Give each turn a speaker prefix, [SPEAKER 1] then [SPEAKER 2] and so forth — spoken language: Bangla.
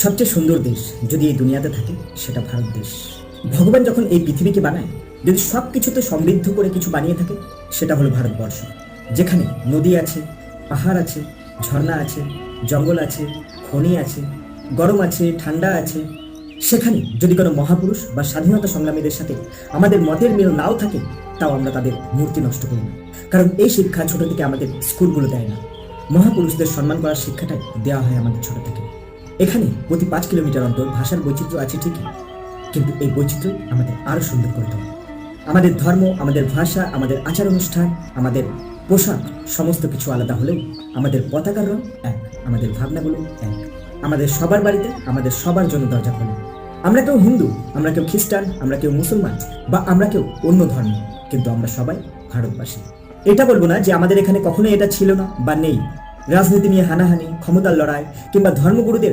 [SPEAKER 1] সবচেয়ে সুন্দর দেশ যদি এই দুনিয়াতে থাকে সেটা ভারত দেশ। ভগবান যখন এই পৃথিবীকে বানায়, যদি সব কিছুতে সমৃদ্ধ করে কিছু বানিয়ে থাকে, সেটা হলো ভারতবর্ষ। যেখানে নদী আছে, পাহাড় আছে, ঝর্ণা আছে, জঙ্গল আছে, খনি আছে, গরম আছে, ঠান্ডা আছে। সেখানে যদি কোনো মহাপুরুষ বা স্বাধীনতা সংগ্রামীদের সাথে আমাদের মতের মিল নাও থাকে, তাও আমরা তাদের মূর্তি নষ্ট করি না। কারণ এই শিক্ষা ছোট থেকে আমাদের স্কুলগুলো দেয় না। মহাপুরুষদের সম্মান করার শিক্ষাটাই দেওয়া হয় আমাদের ছোট থেকে। এখানে প্রতি 5 কিলোমিটার অন্তর ভাষার বৈচিত্র্য আছে ঠিকই, কিন্তু এই বৈচিত্র্য আমাদের আরো সুন্দর করে তোলে। আমাদের ধর্ম, আমাদের ভাষা, আমাদের আচার অনুষ্ঠান, আমাদের পোশাক সমস্ত কিছু আলাদা হলেও আমাদের পতাকার রং এক, আমাদের ভাবনাগুলো এক। আমাদের সবার বাড়িতে আমাদের সবার জন্য দরজা খোলে। আমরা কেউ হিন্দু, আমরা কেউ খ্রিস্টান, আমরা কেউ মুসলমান, বা আমরা কেউ অন্য ধর্ম, কিন্তু আমরা সবাই ভারতবাসী। এটা বলবো না যে আমাদের এখানে কখনো এটা ছিল না বা নেই। রাজনীতি নিয়ে হানাহানি, ক্ষমতার লড়াই কিংবা ধর্মগুরুদের